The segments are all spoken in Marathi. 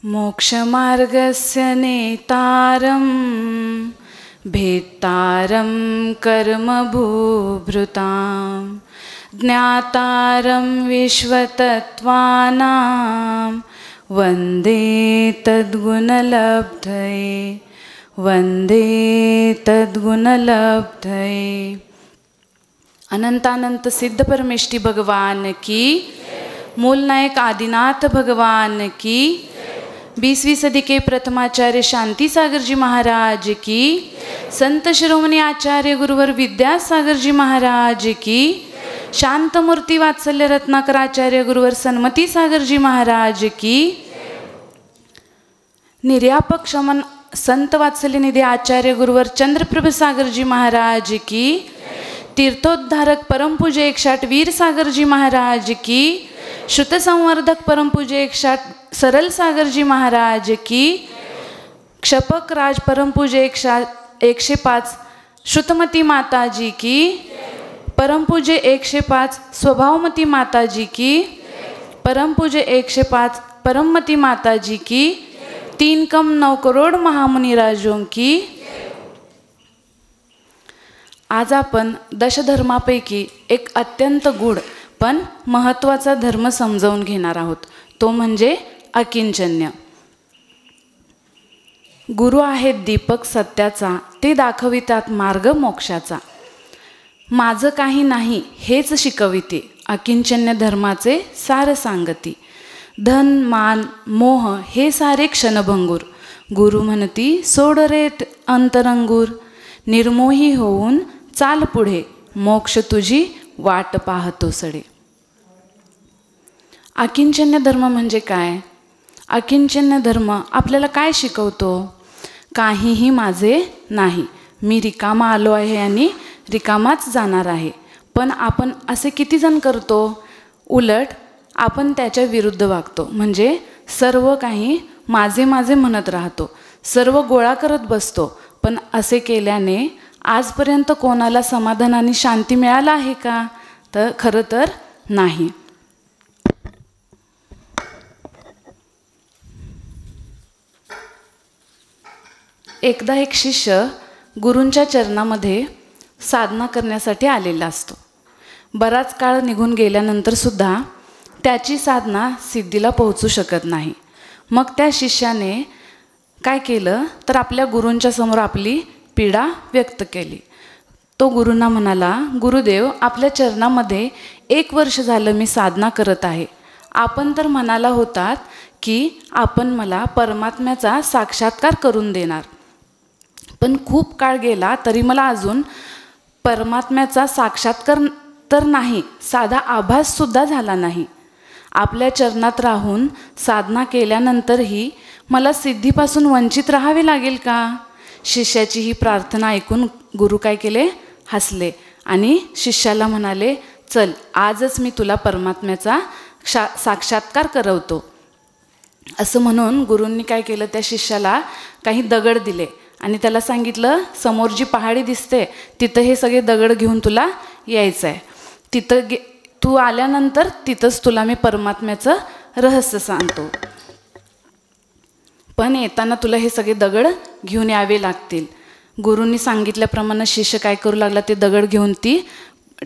मोक्षमार्गस्य नेतारं भेत्तारं कर्मभूभृतां ज्ञातारं विश्वतत्त्वानां वन्दे तद्गुणलब्धये वन्दे तद्गुणलब्धये। अनंतानंत सिद्ध परमेष्ठी भगवान की, मूलनायक आदिनाथ भगवान की, 20वीं सदी के प्रथमाचार्य शांति सागर जी महाराज की, संत शिरोमणी आचार्य गुरुवर विद्यासागर जी महाराज की, शांतमूर्ति वात्सल्य रत्नाकर आचार्य गुरुवर सन्मति सागर जी महाराज की, निर्यापक शमन संत वात्सल्य निधि आचार्य गुरुवर चंद्रप्रभ सागर जी महाराज की, तीर्थोद्धारक परम पूज्य 108 वीर सागर जी महाराज की, श्रुत संवर्धक परम पूज्य 108 सरल सागर जी महाराज की, क्षपक राज परम पूज्य 105 श्रुतमती माता जी की, परम पूज्य 105 स्वभावमती माता जी की, परम पूज्य 105 परममती माता जी की, 3 कम 9 करोड़ महामुनि राजों की। आज आपण दशधर्मापैकी एक अत्यंत गूढ पण महत्त्वाचा धर्म समजावून घेणार आहोत, तो म्हणजे अकिंचन्य। गुरु आहेत दीपक सत्याचा, ते दाखवितात मार्ग मोक्षाचा। माझं काही नाही हेच शिकविते, अकिंचन्य धर्माचे सार सांगती। धन मान मोह हे सारे क्षणभंगूर, गुरु म्हणती सोड रे अंतरंगूर। निर्मोही होऊन चाल पुढे, मोक्ष तुझी वाट पाहतो सडे। अकिंचन्य धर्म म्हणजे काय? अकिंचन्य धर्म आपल्याला काय शिकवतो? काहीही माझे नाही, मी रिकामा आलो आहे आणि रिकामाच जाणार आहे। पण आपण असे किती जण करतो? उलट आपण त्याच्या विरुद्ध वागतो, म्हणजे सर्व काही माझे माझे म्हणत राहतो, सर्व गोळा करत बसतो। पण असे केल्याने आजपर्यंत कोणाला समाधान आणि शांती मिळाला आहे का? तर खरं तर नाही। एकदा एक शिष्य गुरूंच्या चरणामध्ये साधना करण्यासाठी आलेला असतो। बराच काळ निघून गेल्यानंतर सुद्धा त्याची साधना सिद्धीला पोहोचू शकत नाही। मग त्या शिष्याने काय केलं तर आपल्या गुरूंच्या समोर आपली पीडा व्यक्त केली। तो गुरूंना म्हणाला, गुरुदेव, आपल्या चरणामध्ये 1 वर्ष झालं मी साधना करत आहे। आपण तर म्हणाला होतात की आपण मला परमात्म्याचा साक्षात्कार करून देणार, पण खूप काळ गेला तरी मला अजून परमात्म्याचा साक्षात्कार तर नाही, साधा आभास सुद्धा झाला नाही। आपल्या चरणात राहून साधना केल्यानंतरही मला सिद्धीपासून वंचित राहावे लागेल का? शिष्याची ही प्रार्थना ऐकून गुरु काय केले? हसले आणि शिष्याला म्हणाले, चल आजच मी तुला परमात्म्याचा साक्षात्कार करवतो। असं म्हणून गुरूंनी काय केलं, त्या शिष्याला काही दगड दिले आणि त्याला सांगितलं, समोर जी पहाडी दिसते तिथं हे सगळे दगड घेऊन तुला यायचं आहे। तिथं तू आल्यानंतर तिथंच तुला मी परमात्म्याचं रहस्य सांगतो, पण येताना तुला हे सगळे दगड घेऊन यावे लागतील। गुरूंनी सांगितल्याप्रमाणे शिष्य काय करू लागला, ते दगड घेऊन ती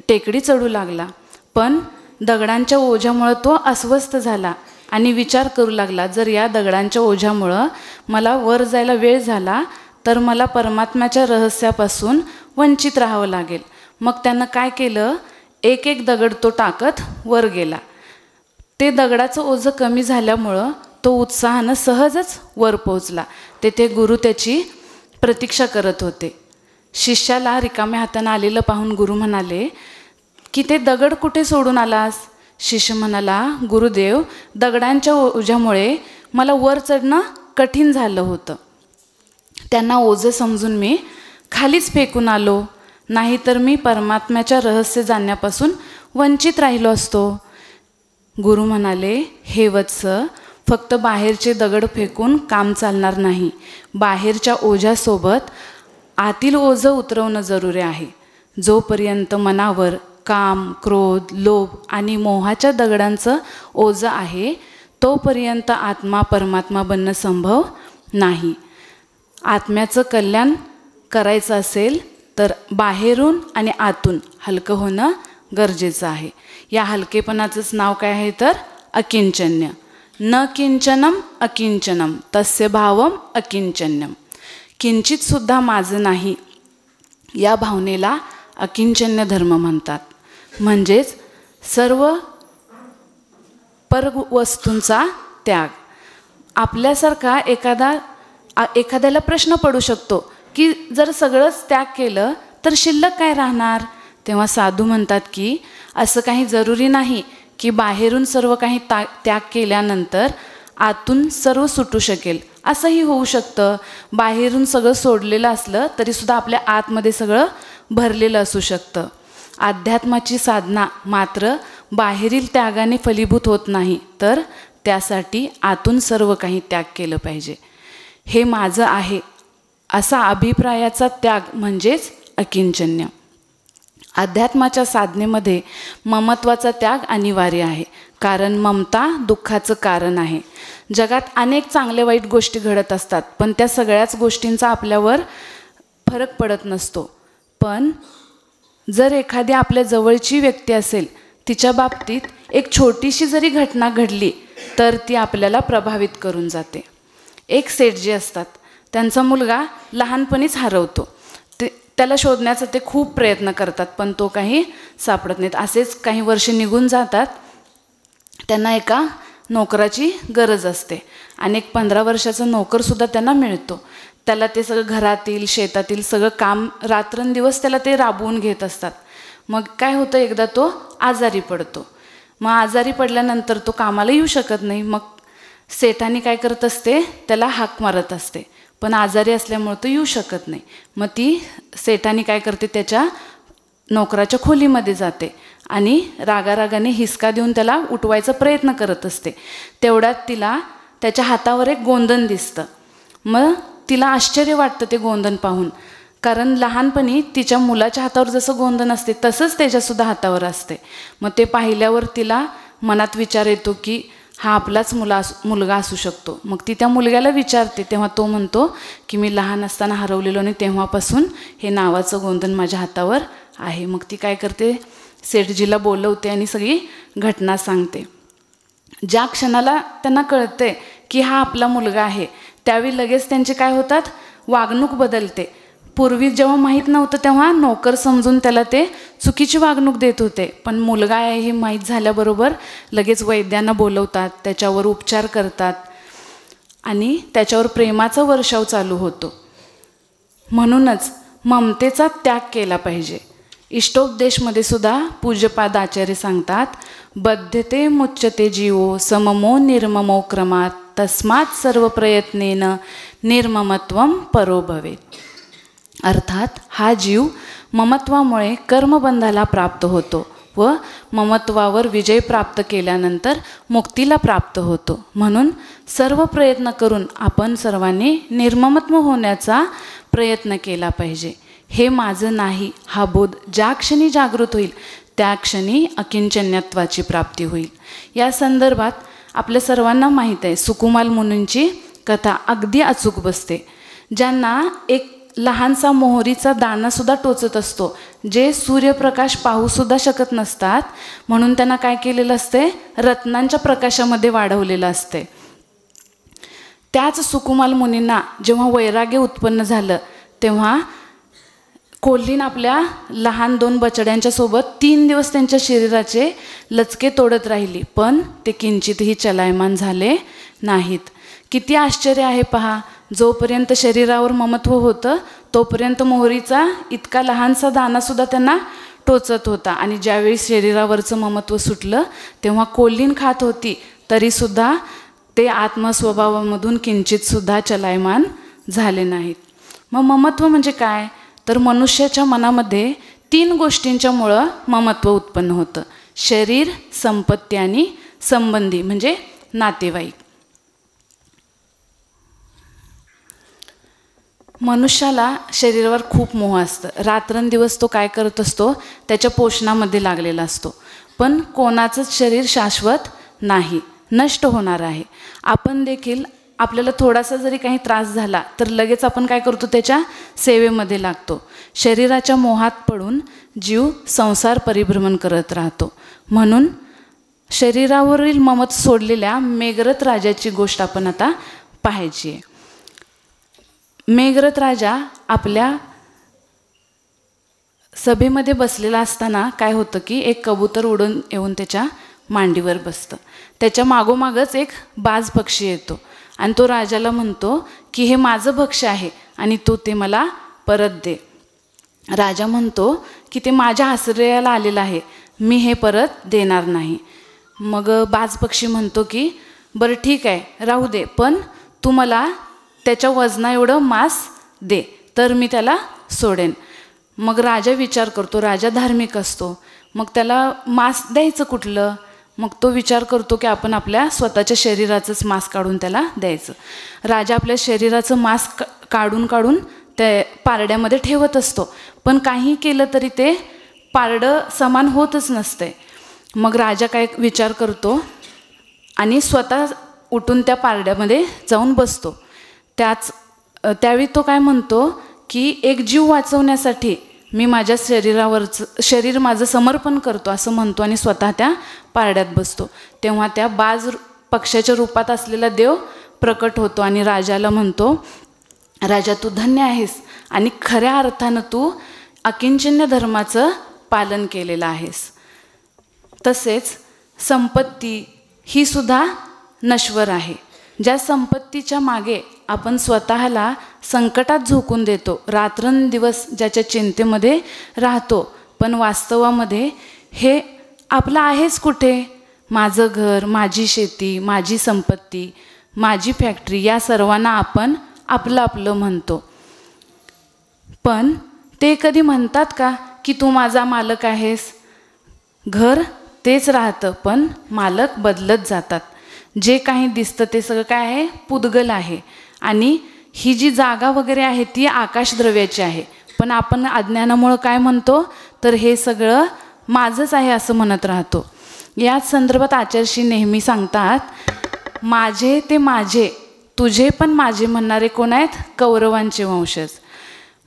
टेकडी चढू लागला। पण दगडांच्या ओझ्यामुळे तो अस्वस्थ झाला आणि विचार करू लागला, जर या दगडांच्या ओझ्यामुळं मला वर जायला वेळ झाला तर मला परमात्म्याच्या रहस्यापासून वंचित राहावं लागेल। मग त्यानं काय केलं, एक एक दगड तो टाकत वर गेला। ते दगडाचं ओझं कमी झाल्यामुळं तो उत्साहानं सहजच वर पोहोचला। तेथे गुरु त्याची प्रतीक्षा करत होते। शिष्याला रिकाम्या हाताने आलेलं पाहून गुरु म्हणाले की ते दगड कुठे सोडून आलास? शिष्य म्हणाला, गुरुदेव, दगडांच्या ओझ्यामुळे मला वर चढणं कठीण झालं होतं, त्यांना ओझं समजून मी खालीच फेकून आलो, नाहीतर मी परमात्म्याच्या रहस्य जाणण्यापासून वंचित राहिलो असतो। गुरु म्हणाले, हे वत्स, फक्त बाहेरचे दगड फेकून काम चालणार नाही, बाहेरच्या ओझ्यासोबत आतील ओझं उतरवणं जरुरी आहे। जोपर्यंत मनावर काम, क्रोध, लोभ आणि मोहाच्या दगडांचं ओझं आहे, तोपर्यंत आत्मा परमात्मा बनणं संभव नाही. आत्म्याचं कल्याण करायचं असेल तर बाहेरून आणि आतून हलकं होणं गरजेचं आहे. या हलकेपणाचंच नाव काय आहे तर अकिंचन्य. न किंचनम अकिंचनम तस्य भावम अकिंचन्यम. किंचितसुद्धा माझं नाही या भावनेला अकिंचन्य धर्म म्हणतात. म्हणजेच सर्व परवस्तूंचा त्याग. आपल्यासारखा एखाद्याला प्रश्न पडू शकतो की जर सगळंच त्याग केलं तर शिल्लक काय राहणार. तेव्हा साधू म्हणतात की असं काही जरुरी नाही की बाहेरून सर्व काही त्याग केल्यानंतर आतून सर्व सुटू शकेल. असंही होऊ शकतं. बाहेरून सगळं सोडलेलं असलं तरीसुद्धा आपल्या आतमध्ये सगळं भरलेलं असू शकतं. अध्यात्माची साधना मात्र बाहेरील त्यागाने फलीभूत होत नाही, तर त्यासाठी आतून सर्व काही त्याग केलं पाहिजे. हे माझं आहे असा अभिप्रायाचा त्याग म्हणजेच अकिंचन्य. अध्यात्माच्या साधनेमध्ये ममत्वाचा त्याग अनिवार्य आहे, कारण ममता दुःखाचं कारण आहे. जगात अनेक चांगल्या वाईट गोष्टी घडत असतात, पण त्या सगळ्याच गोष्टींचा आपल्यावर फरक पडत नसतो. पण जर एखादी आपल्या जवळची व्यक्ती असेल, तिच्या बाबतीत एक छोटीशी जरी घटना घडली तर ती आपल्याला प्रभावित करून जाते. एक सेठजी असतात, त्यांचा मुलगा लहानपणीच हरवतो. त्याला शोधण्याचा ते खूप प्रयत्न करतात, पण तो काही सापडत नाहीत. असेच काही वर्ष निघून जातात. त्यांना एका नोकराची गरज असते आणि एक 15 वर्षाचा नोकरसुद्धा त्यांना मिळतो. त्याला ते सगळं घरातील शेतातील सगळं काम रात्रंदिवस त्याला ते राबवून घेत असतात. मग काय होतं, एकदा तो आजारी पडतो. मग आजारी पडल्यानंतर तो कामाला येऊ शकत नाही. मग सेठानी काय करत असते, त्याला हाक मारत असते, पण आजारी असल्यामुळे तो येऊ शकत नाही. मग ती सेठानी काय करते, त्याच्या नोकराच्या खोलीमध्ये जाते आणि रागारागाने हिसका देऊन त्याला उठवायचा प्रयत्न करत असते. तेवढ्यात तिला त्याच्या हातावर एक गोंधन दिसतं. मग तिला आश्चर्य वाटतं ते गोंधन पाहून, कारण लहानपणी तिच्या मुलाच्या हातावर जसं गोंधन असते तसंच त्याच्यासुद्धा हातावर असते. मग ते पाहिल्यावर तिला मनात विचार येतो की हा आपलाच मुलगा असू शकतो. मग ती त्या मुलग्याला विचारते, तेव्हा तो म्हणतो की मी लहान असताना हरवलेलो आणि तेव्हापासून हे नावाचं गोंधन माझ्या हातावर आहे. मग ती काय करते, सेठजीला बोलवते आणि सगळी घटना सांगते. ज्या क्षणाला त्यांना कळते की हा आपला मुलगा आहे, त्यावेळी लगेच त्यांचे काय होतात, वागणूक बदलते. पूर्वी जेव्हा माहीत नव्हतं तेव्हा नोकर समजून त्याला ते चुकीची वागणूक देत होते, पण मुलगा आहे हे माहीत झाल्याबरोबर लगेच वैद्यांना बोलवतात, त्याच्यावर उपचार करतात आणि त्याच्यावर प्रेमाचा वर्षाव चालू होतो. म्हणूनच ममतेचा त्याग केला पाहिजे. इष्टोपदेशमध्ये सुद्धा पूज्यपाद आचार्य सांगतात, बद्धते मुच्यते जीवो सममो निर्ममो क्रमात तस्मात सर्व प्रयत्नेन निर्ममत्वम परो भवेत. अर्थात हा जीव ममत्वामुळे कर्मबंधाला प्राप्त होतो व ममत्वावर विजय प्राप्त केल्यानंतर मुक्तीला प्राप्त होतो. म्हणून सर्व प्रयत्न करून आपण सर्वांनी निर्ममत्व होण्याचा प्रयत्न केला पाहिजे. हे माझं नाही हा बोध ज्या क्षणी जागृत होईल त्या क्षणी अकिंचन्यत्वाची प्राप्ती होईल. या संदर्भात आपल्या सर्वांना माहीत आहे, सुकुमाल मुनींची कथा अगदी अचूक बसते. ज्यांना एक लहानसा मोहरीचा दाणासुद्धा टोचत असतो, जे सूर्यप्रकाश पाहूसुद्धा शकत नसतात, म्हणून त्यांना काय केलेलं असते, रत्नांच्या प्रकाशामध्ये वाढवलेलं असते. त्याच सुकुमाल मुनींना जेव्हा वैराग्य उत्पन्न झालं तेव्हा कोल्हीन आपल्या लहान 2 बछड्यांच्या सोबत 3 दिवस त्यांच्या शरीराचे लचके तोडत राहिली, पण ते किंचितही चलायमान झाले नाहीत. किती आश्चर्य आहे पहा. जोपर्यंत शरीरावर ममत्व होतं तोपर्यंत मोहरीचा इतका लहानसा दाणासुद्धा त्यांना टोचत होता, आणि ज्यावेळी शरीरावरचं ममत्व सुटलं तेव्हा कोल्हीन खात होती तरीसुद्धा ते आत्मस्वभावामधून किंचितसुद्धा चलायमान झाले नाहीत. मग ममत्व म्हणजे काय, तर मनुष्याच्या मनामध्ये 3 गोष्टींच्यामुळं ममत्व उत्पन्न होतं. शरीर, संपत्ती आणि संबंधी म्हणजे नातेवाईक. मनुष्याला शरीरावर खूप मोह असतं. रात्रंदिवस तो काय करत असतो, त्याच्या पोषणामध्ये लागलेला असतो. पण कोणाचंच शरीर शाश्वत नाही. नष्ट होणार आहे. आपण देखील आपल्याला थोडासा जरी काही त्रास झाला तर लगेच आपण काय करतो, त्याच्या सेवेमध्ये लागतो. शरीराच्या मोहात पडून जीव संसार परिभ्रमण करत राहतो. म्हणून शरीरावरील ममत सोडलेल्या मेघरथ राजाची गोष्ट आपण आता पाहायची आहे. मेघरथ राजा आपल्या सभेमध्ये बसलेला असताना काय होतं की एक कबूतर उडून येऊन त्याच्या मांडीवर बसतं. त्याच्या मागोमागच एक बाज पक्षी येतो आणि तो राजाला म्हणतो की हे माझं भक्ष्य आहे आणि तू ते मला परत दे. राजा म्हणतो की ते माझ्या आश्रयाला आलेलं आहे, मी हे परत देणार नाही. मग बाज पक्षी म्हणतो की बरं ठीक आहे राहू दे, पण तू मला त्याच्या वजना एवढं मांस दे तर मी त्याला सोडेन. मग राजा विचार करतो, राजा धार्मिक असतो, मग त्याला मांस द्यायचं कुठलं. मग तो विचार करतो की आपण आपल्या स्वतःच्या शरीराचंच मांस काढून त्याला द्यायचं. राजा आपल्या शरीराचं मांस काढून काढून त्या पारड्यामध्ये ठेवत असतो, पण काही केलं तरी ते पारडं समान होतच नसते. मग राजा काय विचार करतो आणि स्वतः उठून त्या पारड्यामध्ये जाऊन बसतो. त्यावेळी तो काय म्हणतो की एक जीव वाचवण्यासाठी मी माझ्या शरीर माझं समर्पण करतो असं म्हणतो आणि स्वतः त्या पारड्यात बसतो. तेव्हा त्या बाज पक्ष्याच्या रूपात असलेला देव प्रकट होतो आणि राजाला म्हणतो, राजा तू धन्य आहेस आणि खऱ्या अर्थानं तू अकिंचन्य धर्माचं पालन केलेलं आहेस. तसेच संपत्ती ही सुद्धा नश्वर आहे. ज्या संपत्तीच्या मागे आपण स्वतःला संकटात झोकून देतो, रात्रंदिवस ज्याच्या चिंतेमध्ये राहतो, पण वास्तवामध्ये हे आपलं आहेच कुठे. माझं घर, माझी शेती, माझी संपत्ती, माझी फॅक्टरी, या सर्वांना आपण आपलं आपलं म्हणतो. पण ते कधी म्हणतात का की तू माझा मालक आहेस. घर तेच राहतं पण मालक बदलत जातात. जे काही दिसतं ते सगळं काय आहे, पुद्गल आहे. आणि ही जी जागा वगैरे आहे ती आकाशद्रव्याची आहे, पण आपण अज्ञानामुळं काय म्हणतो तर हे सगळं माझंच आहे असं म्हणत राहतो. याच संदर्भात आचार्यश्री नेहमी सांगतात, माझे ते माझे, तुझे पण माझे म्हणणारे कोण आहेत, कौरवांचे वंशज.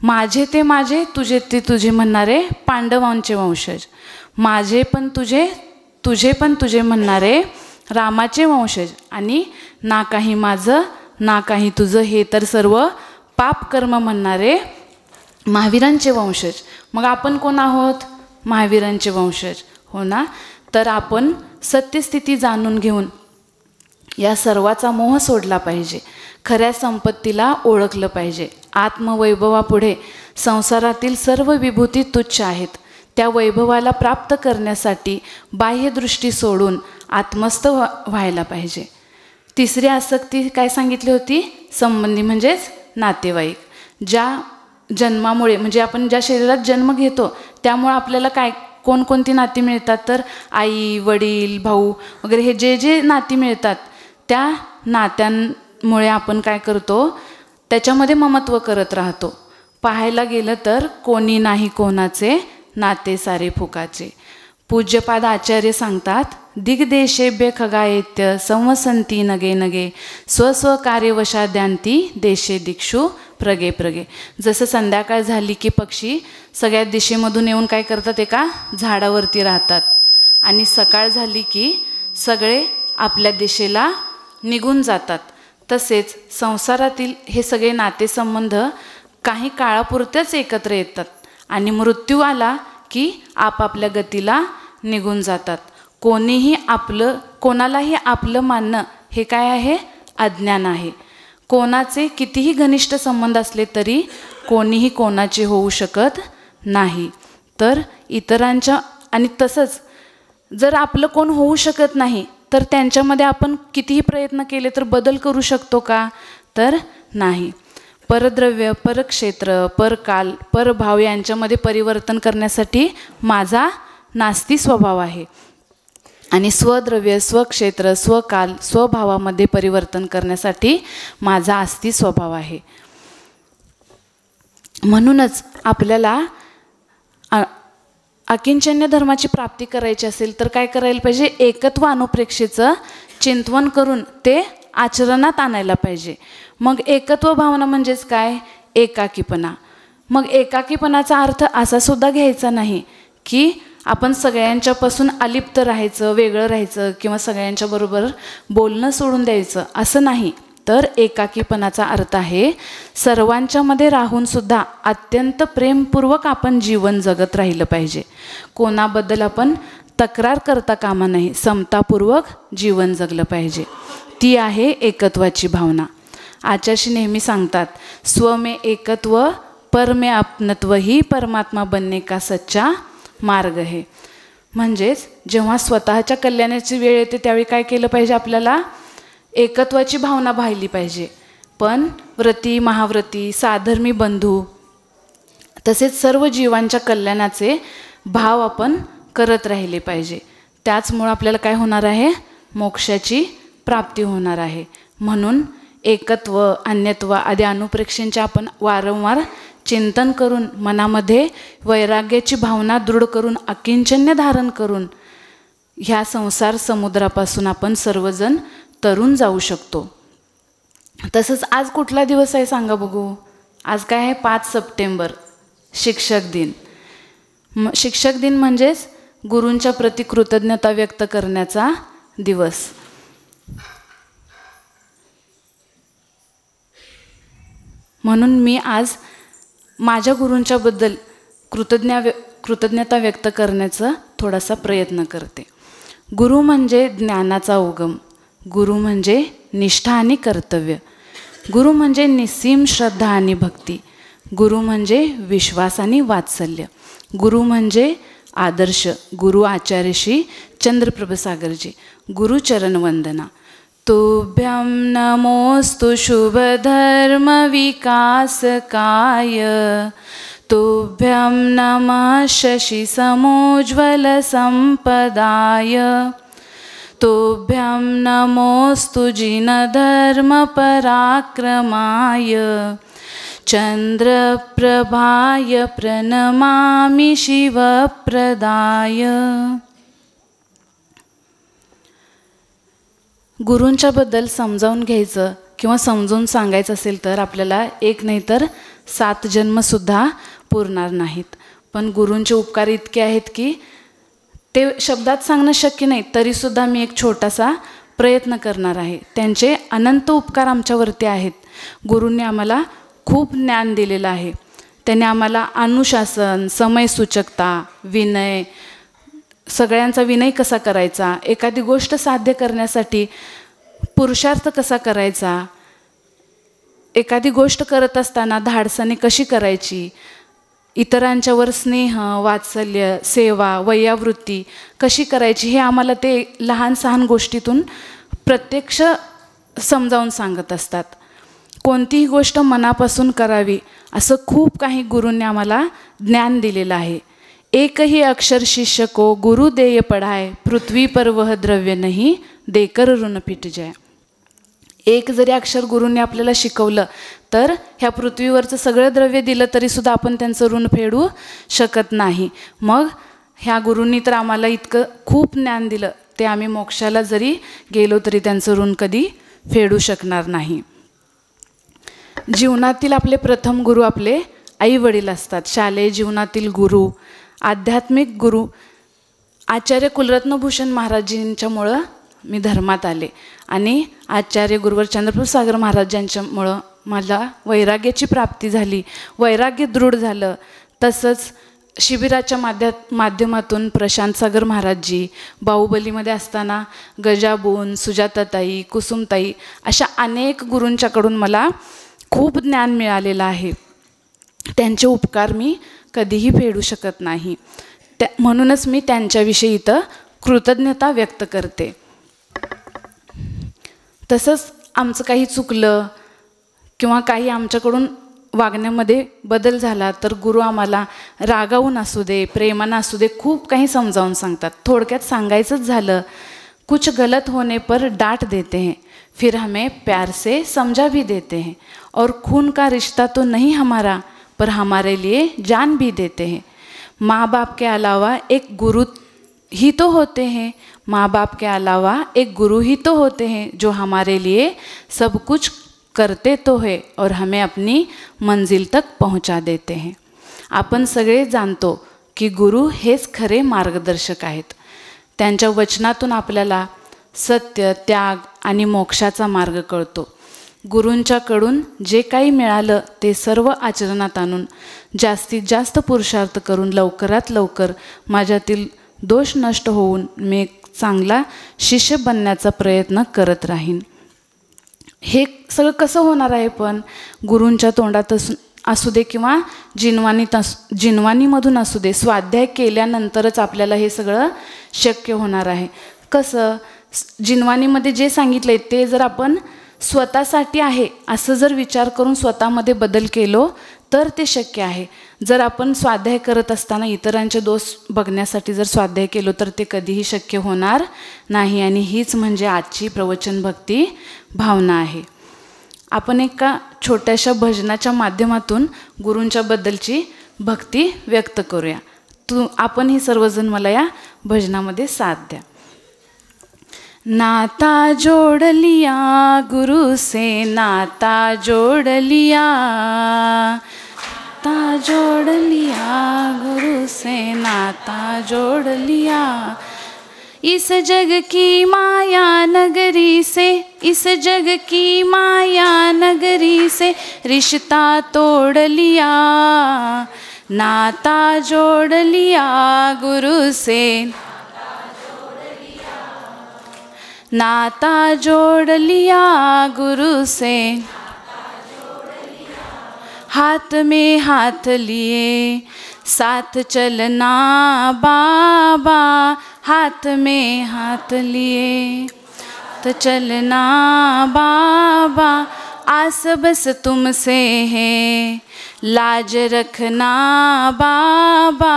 माझे ते माझे, तुझे ते तुझे म्हणणारे पांडवांचे वंशज. माझे पण तुझे, तुझे पण तुझे म्हणणारे रामाचे वंशज. आणि ना काही माझं ना काही तुझं हे तर सर्व पापकर्म म्हणणारे महावीरांचे वंशज. मग आपण कोण आहोत, महावीरांचे वंशज, हो ना. तर आपण सत्यस्थिती जाणून घेऊन या सर्वाचा मोह सोडला पाहिजे. खऱ्या संपत्तीला ओळखलं पाहिजे. आत्मवैभवापुढे संसारातील सर्व विभूती तुच्छ आहेत. त्या वैभवाला प्राप्त करण्यासाठी बाह्यदृष्टी सोडून आत्मस्थ व्हायला पाहिजे. तिसरी आसक्ती काय सांगितली होती, संबंधी म्हणजेच नातेवाईक. ज्या जन्मामुळे म्हणजे आपण ज्या शरीरात जन्म घेतो त्यामुळे आपल्याला काय कोणकोणती नाती मिळतात तर आई, वडील, भाऊ वगैरे हे जे जे नाती मिळतात त्या नात्यांमुळे आपण काय करतो, त्याच्यामध्ये ममत्व करत राहतो. पाहायला गेलं तर कोणी नाही कोणाचे, नाते सारे फुकाचे. पूज्यपाद आचार्य सांगतात, दिग्देशेभ्य खगायेत्य संवसंती नगे नगे स्वस्वकार्यवशाद्यांती देशे दिक्षु प्रगे प्रगे. जसं संध्याकाळ झाली की पक्षी सगळ्या दिशेमधून येऊन काय करतात, एका झाडावरती राहतात आणि सकाळ झाली की सगळे आपल्या दिशेला निघून जातात. तसेच संसारातील हे सगळे नातेसंबंध काही काळापुरतेच एकत्र येतात आणि मृत्यू आला की आपापल्या गतीला निघून जातात. कोणालाही आपलं मानणं हे काय आहे, अज्ञान आहे. कोणाचे कितीही घनिष्ठ संबंध असले तरी कोणीही कोणाचे होऊ शकत नाही. तर इतरांच्या आणि तसंच जर आपलं कोण होऊ शकत नाही तर त्यांच्यामध्ये आपण कितीही प्रयत्न केले तर बदल करू शकतो का, तर नाही. परद्रव्य, परक्षेत्र, परकाल, परभाव यांच्यामध्ये परिवर्तन करण्यासाठी माझा नास्ती स्वभाव आहे आणि स्वद्रव्य, स्वक्षेत्र, स्वकाल, स्वभावामध्ये परिवर्तन करण्यासाठी माझा आस्ती स्वभाव आहे. म्हणूनच आपल्याला अकिंचन्य धर्माची प्राप्ती करायची असेल तर काय करायला पाहिजे? एकत्व अनुप्रेक्षेचं चिंतवन करून ते आचरणात आणायला पाहिजे. मग एकत्व भावना म्हणजेच काय? एकाकीपणा. मग एकाकीपणाचा अर्थ असा सुद्धा घ्यायचा नाही की आपण सगळ्यांच्यापासून अलिप्त राहायचं, वेगळं राहायचं किंवा सगळ्यांच्या बरोबर बोलणं सोडून द्यायचं, असं नाही. तर एकाकीपणाचा अर्थ आहे सर्वांच्यामध्ये राहून सुद्धा अत्यंत प्रेमपूर्वक आपण जीवन जगत राहिलं पाहिजे. कोणाबद्दल आपण तक्रार करता कामा नाही, समतापूर्वक जीवन जगलं पाहिजे. ती आहे एकत्वाची भावना. आचार्य नेहमी सांगतात, स्व में एकत्व पर में अपनत्व ही परमात्मा बनने का सच्चा मार्ग है. म्हणजेच जेव्हा स्वतःच्या कल्याणाची वेळ येते त्यावेळी काय केलं पाहिजे? आपल्याला एकत्वाची भावना पाहिली पाहिजे. पण व्रती, महाव्रती, साधर्मी बंधू तसेच सर्व जीवांच्या कल्याणाचे भाव आपण करत राहिले पाहिजे. त्याचमुळं आपल्याला काय होणार आहे? मोक्षाची प्राप्ती होणार आहे. म्हणून एकत्व, अन्यत्व आदी अनुप्रेक्षांचे आपण वारंवार चिंतन करून मनामध्ये वैराग्याची भावना दृढ करून अकिंचन्य धारण करून ह्या संसार समुद्रापासून आपण सर्वजण तरून जाऊ शकतो. तसंच आज कुठला दिवस आहे सांगा बघू? आज काय आहे? 5 सप्टेंबर, शिक्षक दिन. शिक्षक दिन म्हणजेच गुरूंच्या प्रति कृतज्ञता व्यक्त करण्याचा दिवस. म्हणून मी आज माझ्या गुरूंच्याबद्दल कृतज्ञता व्यक्त करण्याचा थोडासा प्रयत्न करते. गुरु म्हणजे ज्ञानाचा उगम, गुरु म्हणजे निष्ठा आणि कर्तव्य, गुरु म्हणजे निस्सीम श्रद्धा आणि भक्ती, गुरु म्हणजे विश्वास आणि वात्सल्य, गुरु म्हणजे आदर्श. गुरु आचार्य श्री चंद्रप्रभ सागरजी. गुरुचरण वंदना. तुभ्यं नमोस्तु शुभ धर्म विकासकाय, तुभ्यं नमः शशि समोज्ज्वल संपदाय, तुभ्यं नमोस्तु जिन धर्म पराक्रमाय, चंद्रप्रभाय प्रणमामि शिवप्रदाय. गुरूंच्याबद्दल समजावून घ्यायचं किंवा समजून सांगायचं असेल तर आपल्याला 1 नाही तर 7 जन्मसुद्धा पुरणार नाहीत. पण गुरूंचे उपकार इतके आहेत की ते शब्दात सांगणं शक्य नाही, तरीसुद्धा मी एक छोटासा प्रयत्न करणार आहे. त्यांचे अनंत उपकार आमच्यावरती आहेत. गुरूंनी आम्हाला खूप ज्ञान दिलेलं आहे. त्यांनी आम्हाला अनुशासन, समयसूचकता, विनय, सगळ्यांचा विनय कसा करायचा, एखादी गोष्ट साध्य करण्यासाठी पुरुषार्थ कसा करायचा, एखादी गोष्ट करत असताना धाडसाने कशी करायची, इतरांच्यावर स्नेह, वात्सल्य, सेवा, वैयावृत्ती कशी करायची, हे आम्हाला ते लहान सहान गोष्टीतून प्रत्यक्ष समजावून सांगत असतात. कोणतीही गोष्ट मनापासून करावी असं खूप काही गुरूंनी आम्हाला ज्ञान दिलेलं आहे. एक ही अक्षर शिष्य को गुरु देय पढ़ाए, पृथ्वी पर वह द्रव्य नहीं देकर ऋण पिट जाय. एक जरी अक्षर गुरूंनी आपल्याला शिकवलं तर ह्या पृथ्वीवरचं सगळं द्रव्य दिलं तरीसुद्धा आपण त्यांचं ऋण फेडू शकत नाही. मग ह्या गुरूंनी तर आम्हाला इतकं खूप ज्ञान दिलं, ते आम्ही मोक्षाला जरी गेलो तरी त्यांचं ऋण कधी फेडू शकणार नाही. जीवनातील आपले प्रथम गुरु आपले आई वडील असतात. शालेय जीवनातील गुरु, आध्यात्मिक गुरु आचार्य कुलरत्नभूषण महाराजांच्यामुळं मी धर्मात आले आणि आचार्य गुरुवर चंद्रप्रभ सागर महाराजांच्यामुळं मला वैराग्याची प्राप्ती झाली, वैराग्य दृढ झालं. तसंच शिबिराच्या माध्यमातून प्रशांत सागर महाराजजी, बाहुबलीमध्ये असताना गजाबून, सुजाताताई, कुसुमताई अशा अनेक गुरूंच्याकडून मला खूप ज्ञान मिळालेलं आहे. त्यांचे उपकार मी कधीही फेडू शकत नाही. म्हणूनच मी त्यांच्याविषयी इथं कृतज्ञता व्यक्त करते. तसंच आमचं काही चुकलं किंवा काही आमच्याकडून वागण्यामध्ये बदल झाला तर गुरु आम्हाला रागावून असू दे, प्रेमानं असू दे, खूप काही समजावून सांगतात. थोडक्यात सांगायचंच झालं, कुछ गलत होने पर डांट देते हैं, फिर हमें प्यार से समझा भी देते हैं, और खून का रिश्ता तो नहीं हमारा पर हमारे लिए जान भी देते हैं. माँ बाप के अलावा एक गुरु ही तो होते हैं, माँ बाप के अलावा एक गुरु ही तो होते हैं जो हमारे लिए सब कुछ करते तो है और हमें अपनी मंजिल तक पहुंचा देते हैं. आपण सगळे जाणतो की गुरु हेच खरे मार्गदर्शक आहेत. त्यांच्या वचनातून आपल्याला सत्य, त्याग आणि मोक्षाचा मार्ग कळतो. गुरूंच्याकडून जे काही मिळालं ते सर्व आचरणात आणून जास्तीत जास्त पुरुषार्थ करून लवकरात लवकर माझ्यातील दोष नष्ट होऊन मी एक चांगला शिष्य बनण्याचा प्रयत्न करत राहीन. हे सगळं कसं होणार आहे? पण गुरूंच्या तोंडात असू दे किंवा जिनवानीमधून असू दे, स्वाध्याय केल्यानंतरच आपल्याला हे सगळं शक्य होणार आहे. कसं? जिनवानीमध्ये जे सांगितलं आहे ते जर आपण स्वतःसाठी आहे असं जर विचार करून स्वतःमध्ये बदल केलो तर ते शक्य आहे. जर आपण स्वाध्याय करत असताना इतरांचे दोष बघण्यासाठी जर स्वाध्याय केलो तर ते कधीही शक्य होणार नाही. आणि हीच म्हणजे आजची प्रवचन भक्ती भावना आहे. आपण एका छोट्याशा भजनाच्या माध्यमातून गुरूंच्या बद्दलची भक्ती व्यक्त करूया. आपण ही सर्वजण मला या भजनामध्ये साथ द्या. नाता जोड़ लिया गुरु से, नाता जोड़ लिया, नाता जोड़ लिया गुरु से, नाता जोड़ लिया. इस जग की माया नगरी से, इस जग की माया नगरी से रिश्ता तोड़ लिया, नाता जोड़ लिया गुरु से, नाता जोड़ लिया गुरु से. हाथ में हाथ लिए साथ चलना बाबा, हाथ में हाथ लिए तो चलना बाबा. आस बस तुमसे है लाज रखना बाबा,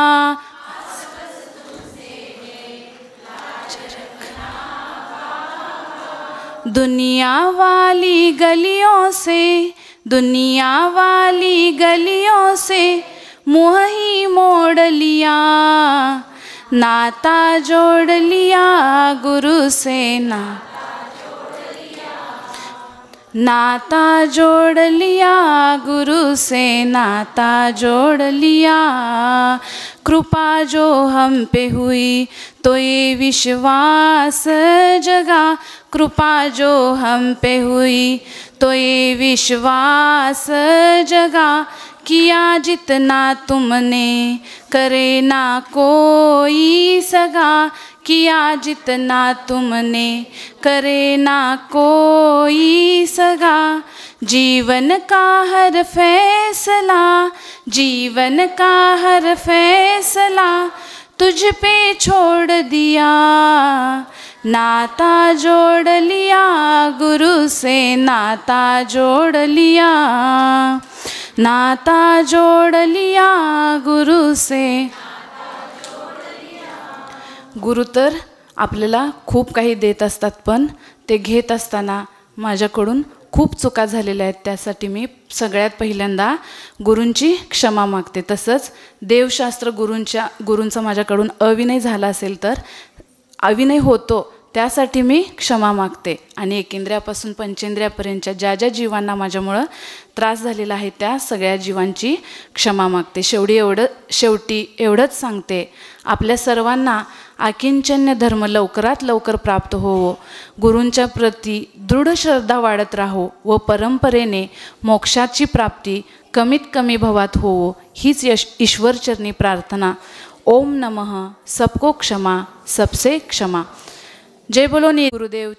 दुनिया वाली गलियों से, दुनिया वाली गलियों से मुँह ही मोड़ लिया, नाता जोड़ लिया गुरु से, नाता जोड़ लिया गुरु से, नाता जोड़ लिया. कृपा जो हम पे हुई तो ये विश्वास जगा, कृपा जो हम पे हुई तो ये विश्वास जगा. किया जितना तुमने करे ना कोई सगा, किया जितना तुमने करे ना कोई सगा. जीवन का हर फैसला, जीवन का हर फैसला तुझ पे छोड़ दिया, नाता जोड़ लिया गुरु से, नाता जोड़ लिया, नाता जोड़ लिया गुरु से. गुरु तर आपल्याला खूप काही देत असतात, पण ते घेत असताना माझ्याकडून खूप चुका झालेल्या आहेत. त्यासाठी मी सगळ्यात पहिल्यांदा गुरूंची क्षमा मागते. तसंच देवशास्त्र गुरूंचा माझ्याकडून अविनय झाला असेल तर अविनय होतो त्यासाठी मी क्षमा मागते. आणि एकेंद्रियापासून पंचेंद्रियापर्यंतच्या ज्या ज्या जीवांना माझ्यामुळं त्रास झालेला आहे त्या सगळ्या जीवांची क्षमा मागते. शेवटी एवढंच सांगते, आपल्या सर्वांना आकिंचन्य धर्म लवकरात लवकर प्राप्त होवो, गुरूंच्या प्रती दृढ श्रद्धा वाढत राहो व परंपरेने मोक्षाची प्राप्ती कमीत कमी भवात होवो, हीच ईश्वरचरणी प्रार्थना. ओम नमः. सबको क्षमा, सबसे क्षमा. जय बोलो नी गुरुदेव.